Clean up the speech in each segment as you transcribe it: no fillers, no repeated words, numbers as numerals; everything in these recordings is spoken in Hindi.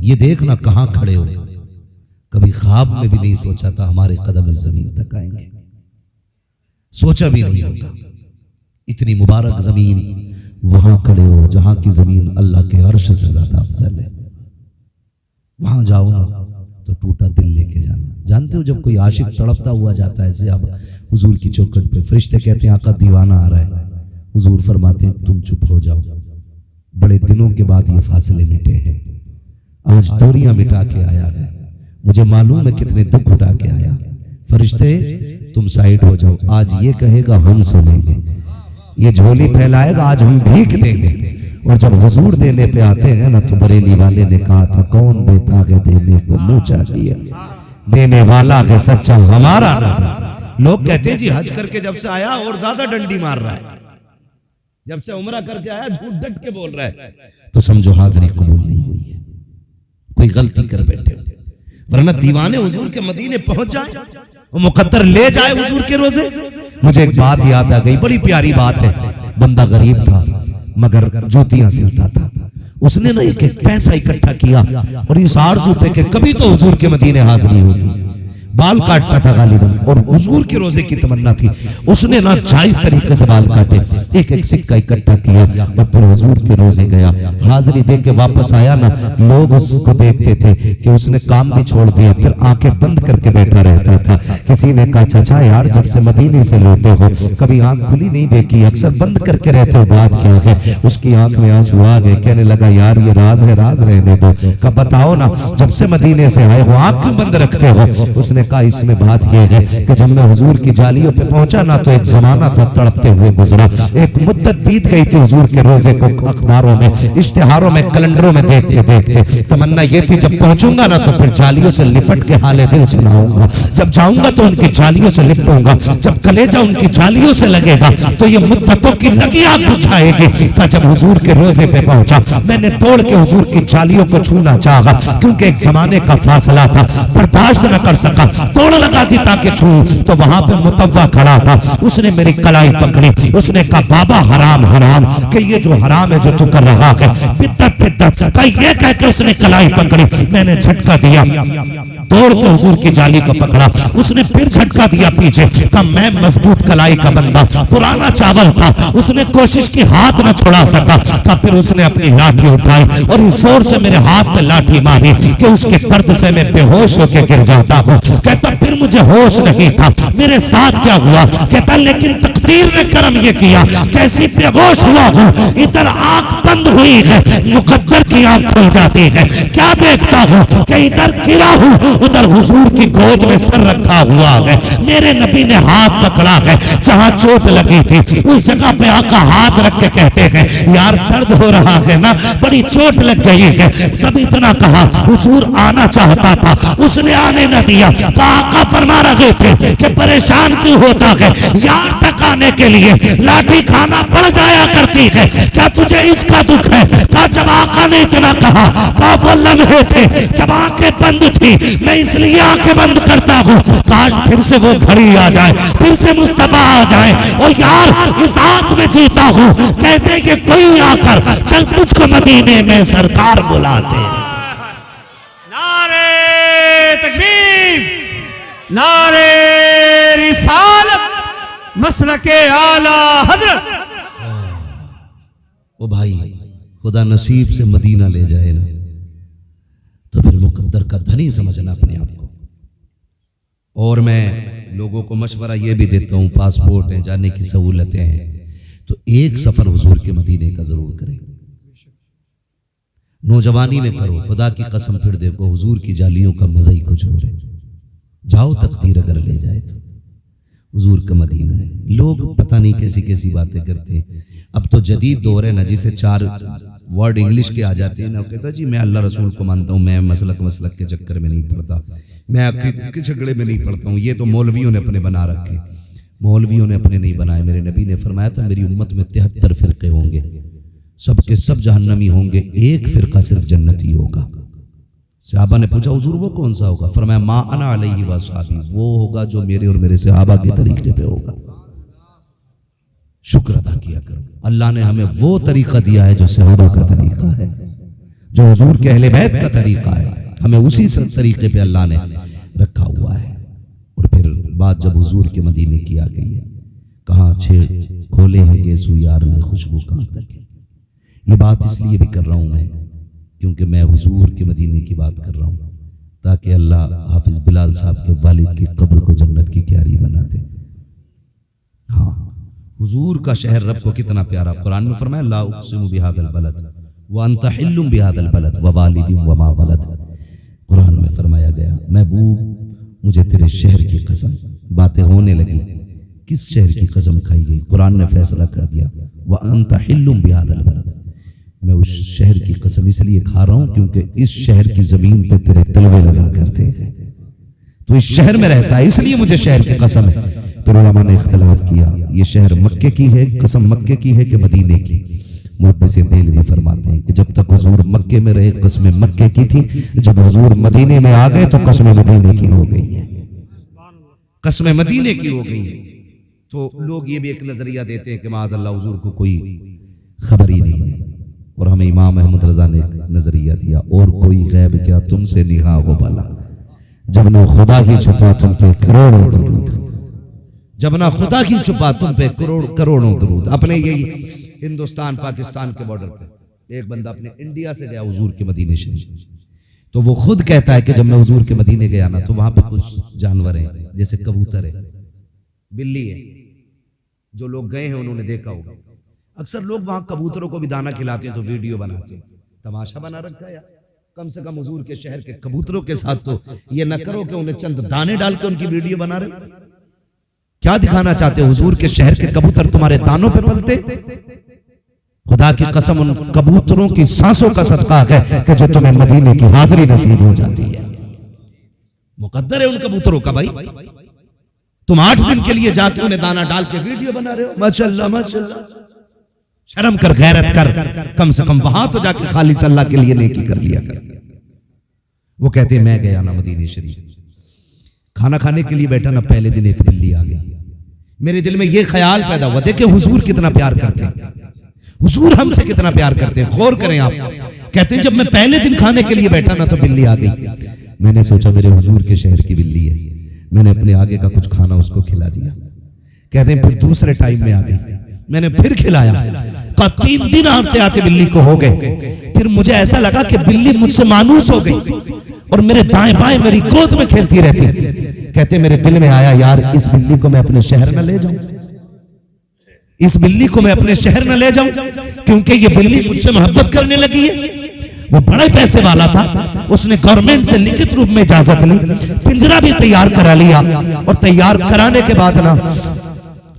ये देखना कहां खड़े हो, कभी ख्वाब में भी नहीं सोचा था हमारे कदम इस जमीन तक आएंगे, सोचा भी नहीं होगा। इतनी मुबारक जमीन, वहां खड़े हो जहां की जमीन अल्लाह के अर्श से ज्यादा अफजल है। वहां जाओ ना तो टूटा दिल लेके जाना। जानते हो जब कोई आशिक तड़पता हुआ जाता है ऐसे, अब हुजूर की चौखट पे फरिश्ते कहते हैं आका दीवाना आ रहा है, हुजूर फरमाते हैं तुम चुप हो जाओ, बड़े दिनों के बाद ये फासले मिटे हैं, आज दूरियां मिटा के आया है, मुझे मालूम है कितने दुख उठा के आया। फरिश्ते तुम साइड हो जाओ, आज ये कहेगा हम सुनेंगे, ये झोली फैलाएगा आज हम भीख देंगे। और जब हुजूर देने पे आते हैं ना तो बरेली वाले ने कहा था कौन देता है देने को मुंह चाहिए, देने वाला है सच्चा हमारा। लोग कहते हैं जी हज करके जब से आया और ज्यादा डंडी मार रहा है, जब से उम्रा करके आया झूठ डट के बोल रहा है, तो समझो हाजिरी कबूल नहीं हुई है, कोई गलती कर बैठे। वरना दीवाने हुजूर के मदीने पहुंच जाए, वो मुकद्दर ले जाए हुजूर के रोजे। मुझे एक बात याद आ गई, बड़ी प्यारी बात है। बंदा गरीब था मगर जूतियां सिलता था, उसने ना एक एक पैसा इकट्ठा किया और इस आरज़ू पे कि कभी तो हुजूर के मदीने हाजिरी होगी। बाल काटता था गालिबन और हुजूर के रोजे की तमन्ना थी, उसने ना जायज तरीके से बाल काटे, एक एक सिक्का इकट्ठा किया और फिर हुजूर के रोजे गया, हाजिरी दे के वापस आया ना, लोग उसको देखते थे कि उसने काम भी छोड़ दिया, फिर आंखें बंद करके बैठा रहता था। किसी ने कहा चाचा यार जब से मदीने से लौटे हो कभी आंख खुली नहीं देखी, अक्सर बंद करके रहते हो, बात क्या है? उसकी आंख में आंसू आ गए, कहने लगा यार ये राज है, राज रहने दो। कब बताओ ना जब से मदीने से आए हो आंख क्यों बंद रखते हो? उसने कहा इसमें बात यह है कि जब मैं हुजूर की जालियों पे पहुंचा ना तो एक जमाना था तड़पते हुए गुजरा, एक मुद्दत बीत गई थी हुजूर के रोजे को अखबारों में, इश्तिहारों में, कैलेंडरों में देखते देखते। तमन्ना ये थी जब पहुंचूंगा ना तो फिर जालियों से लिपट के हाले दिल सुनाऊंगा, जब जाऊंगा तो उनकी जालियों से लिपटूंगा, जब कलेजा उनकी जालियों से लगेगा तो ये मुद्दतों की लगी आग बुझाएगी। जब हुजूर के रोजे पे पहुंचा मैंने तोड़ के हुजूर की जालियों को छूना चाहा, क्योंकि एक जमाने का फासला था, बर्दाश्त न कर सका, तोड़ लगा दी ताकि छू। तो वहां पे मुतव्वा खड़ा था, उसने मेरी कलाई पकड़ी, उसने कहा बाबा हराम हराम, कि ये जो हराम है जो तू कर रहा है बिद्दत बिद्दत का, ये कह के उसने कलाई पकड़ी, मैंने झटका दिया, तोड़ के हुजूर की जाली को पकड़ा, उसने फिर झटका दिया पीछे, कहा मैं मजबूत कलाई का बंदा, पुराना चावल था, उसने कोशिश की हाथ न छुड़ा सका, कहा फिर उसने अपनी लाठी उठाई और इस जोर से मेरे हाथ में लाठी मारी कि उसके दर्द से मैं बेहोश होकर गिर जाता हूँ। कहता फिर मुझे होश नहीं था, मेरे साथ क्या हुआ? कहता लेकिन तकदीर ने करम ये किया, जैसी बेहोश हुआ हूँ इधर आंख बंद हुई है, मुकद्दर की आंख खुल जाती है, क्या देखता हूँ कि इधर गिरा हूँ, उधर हुजूर की गोद में सर रखा हुआ है, मेरे नबी ने हाथ पकड़ा है, जहां चोट लगी थी उस जगह पे आका हाथ रख के कहते हैं यार दर्द हो रहा है ना, बड़ी चोट लग गई है। तब इतना कहा, हुजूर आना चाहता था, उसने आने न दिया, आका फरमा रहे थे कि परेशान क्यों होता है, यार तक आने के लिए लाठी खाना पड़ जाया करती है, क्या तुझे इसका दुख है? कहा जब आका ने इतना कहा, वो लम्हे थे जब आंखें बंद थी, मैं इसलिए आंखें बंद करता हूँ, काश फिर से वो घड़ी आ जाए, फिर से मुस्तफा आ जाए, और यार इस आंख में जीता हूँ, कहते कि कोई आकर चल मुझको मदीने में सरकार बुलाते। नारे तकबीर, नारे रिसालत, मसलके आला हजरत। ओ भाई खुदा नसीब से मदीना ले जाए ना तो फिर मुकद्दर का धनी समझना अपने आप को। और मैं लोगों को मशवरा ये भी देता हूँ, पासपोर्ट है, जाने की सहूलतें हैं, तो एक सफर हुजूर के मदीने का जरूर करें, नौजवानी में करो, खुदा की कसम फिर देखो हुजूर की जालियों का मजा ही कुछ और है। जाओ तकदीर अगर ले जाए तो हुजूर का मदीना है। लोग पता नहीं कैसी कैसी बातें करते हैं। अब तो जदीद दौर है ना, जिसे 4 वर्ड इंग्लिश के आ जाते हैं ना, कहता जी मैं अल्लाह रसूल को मानता हूँ, मैं मसलक के चक्कर में नहीं पड़ता, मैं अकीदत के झगड़े में नहीं पड़ता हूँ। ये तो मौलवियों ने अपने बना रखे, मौलवियों ने अपने नहीं बनाए। मेरे नबी ने फरमाया था मेरी उम्मत में 73 फिरके होंगे, सबके सब जहन्नमी होंगे, एक फिरका सिर्फ जन्नती होगा। सहाबा ने पूछा हुजूर वो कौन सा होगा? फरमाया मा अना अलैहि व अस्हाबी, वो होगा जो मेरे और मेरे सहाबा के तरीके पे होगा। शुक्र अदा किया करो, अल्लाह ने हमें वो तरीका दिया है जो सहाबा का तरीका है। जो हुजूर के अहले बैत का तरीका है, हमें उसी तरीके पे अल्लाह ने रखा हुआ है। और फिर बात जब हुजूर के मदीने की आ गई है, कहाँ छेड़ खोले हैं गेसू यार में खुशबू कहाँ तक है। ये बात इसलिए भी कर रहा हूँ मैं, क्योंकि मैं हुजूर के मदीने की बात कर रहा हूँ, ताकि अल्लाह हाफिज बिलाल साहब के वालिद की कब्र को जन्नत की क्यारी बना दे। हाँ, हुजूर का शहर रब को कितना प्यारा। कुरान में फरमाया ला उक़सिमु बिहादल बलद व अंत हिल्लुम बिहादल बलद व वालिदिन व मा वलद। कुरान में फरमाया गया, महबूब मुझे तेरे शहर की कसम। बातें होने लगी, किस शहर की कसम खाई गई? कुरान ने फैसला कर दिया व अंत हिल्लुम बिहादल बलद। मैं उस शहर की कसम इसलिए खा रहा हूं क्योंकि इस शहर की जमीन पे तेरे तलवे लगा करते हैं, तो इस शहर में रहता है, इसलिए मुझे शहर की कसम है। फिर उलमा ने इख्तिलाफ किया, ये शहर मक्के की है, कसम मक्के की है कि मदीने की? मुहद्दिसीन देहलवी फरमाते हैं कि जब तक हुजूर मक्के में रहे कसमें मक्के की थी, जब हुजूर मदीने में आ गए तो कसमें मदीने की हो गई है, कसमें मदीने की हो गई है। तो लोग ये भी एक नजरिया देते हैं कि माज़अल्लाह हुजूर को कोई खबर ही नहीं है। और हमें इमाम अहमद रजा ने एक नजरिया दिया, और कोई गैब क्या तुमसे निहा हो भला, जब ना खुदा ही छुपा तुम पे करोड़ों दरूद, जब ना खुदा ही छुपा तुम पे करोड़ों दरूद। अपने यही हिंदुस्तान पाकिस्तान के बॉर्डर पे एक बंदा अपने इंडिया से गया हुजूर के मदीने शरीफ, तो वो खुद कहता है कि जब मैं हुजूर के मदीने गया ना, तो वहां पे कुछ जानवर हैं, जैसे कबूतर है, बिल्ली है। जो लोग गए हैं उन्होंने देखा होगा, अक्सर लोग वहां कबूतरों को भी दाना खिलाते हैं तो वीडियो बनाते हैं, तमाशा बना रखा है यार। कम से कम हुजूर के शहर के कबूतरों के साथ तो ये न करो कि उन्हें चंद दाने डाल के उनकी वीडियो बना रहे। क्या दिखाना चाहते हो? हुजूर के शहर के कबूतर तुम्हारे दानों पे पलते? खुदा की कसम, उन कबूतरों की सांसों का सदका है कि जो तुम्हें मदीने की हाजिरी नसीब हो जाती है। मुकद्दर है उन कबूतरों का भाई। तुम 8 दिन के लिए जाके उन्हें दाना डाल के वीडियो बना रहे हो। माशाअल्लाह माशाअल्लाह, शर्म कर, गैरत कर, कम से कम वहां तो जाके खालिस अल्लाह के लिए नेकी कर लिया कर। वो कहते हैं मैं गया ना मदीने शरीफ, खाना खाने के लिए बैठा ना, पहले दिन एक बिल्ली आ गई। मेरे दिल में ये ख्याल पैदा हुआ, देखे हुजूर कितना प्यार करते हैं, हुजूर हमसे कितना प्यार करते हैं। गौर करें आप, कहते हैं जब मैं पहले दिन खाने के लिए बैठा ना तो बिल्ली आ गई। मैंने सोचा मेरे हुजूर के शहर की बिल्ली है, मैंने अपने आगे का कुछ खाना उसको खिला दिया। कहते हैं फिर दूसरे टाइम में आ गई, मैंने फिर खिलाया। 3 दिन आते आते बिल्ली को हो गए। फिर मुझे ऐसा लगा कि बिल्ली मुझसे मानूस हो गई और मेरे दाएं बाएं मेरी गोद में खेलती रहती। कहते मेरे दिल में आया, यार इस बिल्ली को मैं अपने शहर न ले जाऊं, इस बिल्ली को मैं अपने शहर न ले जाऊं, क्योंकि ये बिल्ली मुझसे मोहब्बत करने लगी है। वो बड़े पैसे वाला था, उसने गवर्नमेंट से लिखित रूप में इजाजत ली, पिंजरा भी तैयार करा लिया। और तैयार कराने के बाद ना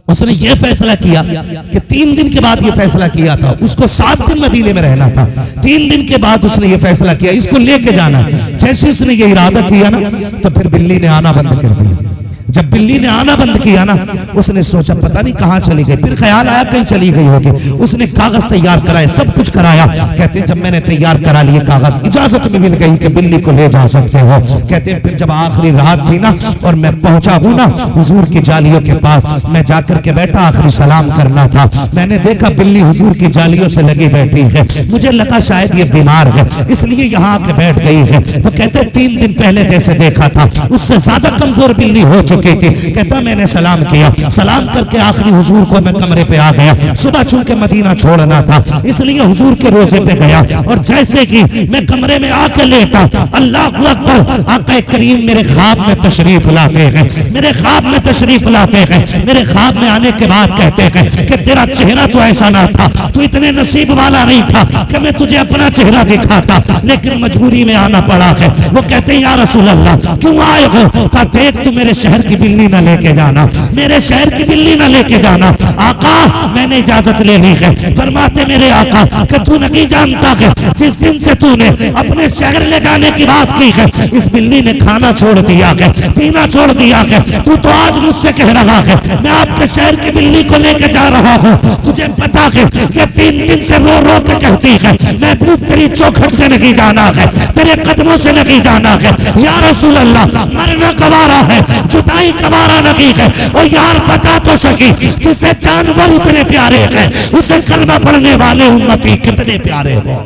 उसने ये फैसला किया कि 3 दिन के बाद ये फैसला किया था, उसको 7 दिन मदीने में रहना था। 3 दिन के बाद उसने ये फैसला किया इसको लेके जाना। जैसे उसने ये इरादा किया ना, तो फिर बिल्ली ने आना बंद कर दिया। जब बिल्ली ने आना बंद किया ना, उसने सोचा पता नहीं कहां चली गई। फिर ख्याल आया कहीं चली गई होगी। उसने कागज तैयार कराए, सब कुछ कराया। कहते हैं जब मैंने तैयार करा लिए कागज, इजाजत भी मिल गई कि बिल्ली को ले जा सकते हो। कहते हैं फिर जब आखिरी रात थी ना और मैं पहुंचा हूं ना हुजूर की जालियों के पास, मैं जाकर के बैठा, आखिरी सलाम करना था। मैंने देखा बिल्ली हुजूर की जालियों से लगी बैठी है। मुझे लगा शायद ये बीमार है, इसलिए यहाँ आके बैठ गई है। वो कहते 3 दिन पहले जैसे देखा था उससे ज्यादा कमजोर बिल्ली हो चुकी थी। कहता मैंने सलाम किया, सलाम करके आखिरी हुजूर को मैं कमरे पे आ गया। सुबह चूंकि मदीना छोड़ना था इसलिए हुजूर के रोजे पे गया। और जैसे कि मैं कमरे में आके लेटा, अल्लाह अकबर, आका करीम मेरे ख्वाब में तशरीफ लाते हैं, मेरे ख्वाब में तशरीफ लाते हैं। मेरे ख्वाब में आने के बाद कहते हैं कि तेरा चेहरा तो ऐसा ना था, तू इतने नसीब वाला नहीं था कि मैं तुझे अपना चेहरा दिखाता, लेकिन मजबूरी में आना पड़ा है। वो कहते हैं या रसूल अल्लाह क्यों आए हो? कहा देख तू मेरे शहर की बिल्ली न लेके जाना, मेरे शहर की बिल्ली न लेके जाना। आका मैंने इजाजत ले ली है। फरमाते मेरे आका कि तू नहीं जानता है जिस दिन से तूने अपने शहर ले जाने की बात की है, इस बिल्ली ने खाना छोड़ दिया है, पीना छोड़ दिया है। तू तो आज मुझसे कह रहा है मैं आपके शहर की बिल्ली को लेके जा रहा हूँ। तुझे पता है कि 3 दिन से रो रो के कहती है मैं भूख तेरी चौखट से नहीं जाना है, तेरे कदमों से नहीं जाना है। या रसूल अल्लाह मरना गवारा है, जुदाई गवारा नहीं है। और यार बता तो सकी जिसे जानवर इतने प्यारे हैं उसे कलमा पढ़ने वाले उम्मती कितने प्यारे हो।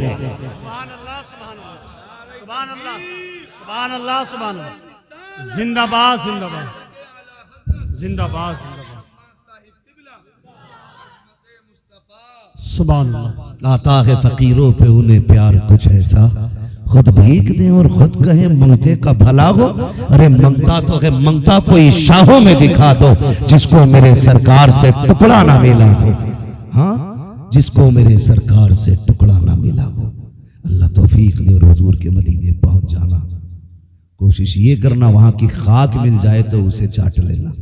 सुभान अल्लाह, सुभान अल्लाह, सुभान अल्लाह। जिंदाबाद, जिंदाबाद, जिंदाबाद, जिंदाबाद। सुभान अल्लाह। आता है फकीरों पे उन्हें प्यार कुछ ऐसा, खुद भीख दें और खुद कहें मंगते का भला हो। अरे मंगता तो है, मंगता कोई शाहों में दिखा दो, जिसको मेरे सरकार से टुकड़ा ना मिला हो। हाँ, जिसको मेरे सरकार से टुकड़ा ना मिला हो। अल्लाह तौफीक दे और हुजूर के मदीने पहुंच जाना। कोशिश ये करना वहां की खाक मिल जाए तो उसे चाट लेना,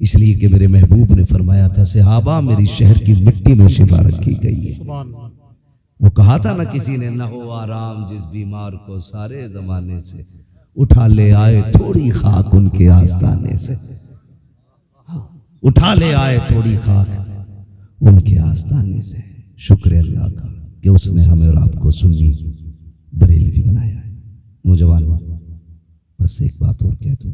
इसलिए कि मेरे महबूब ने फरमाया था, सहाबा मेरी शहर की मिट्टी में शिफा रखी गई है। वो कहा था ना किसी ने, न हो आराम जिस बीमार को सारे जमाने से, उठा ले आए थोड़ी खाक उनके आस्ताने से, उठा ले आए थोड़ी खाक उनके आस्ताने से। शुक्र अल्लाह का कि उसने हमें और आपको सुन्नी बरेलवी बनाया है। नौजवान, बस एक बात और कह दूं,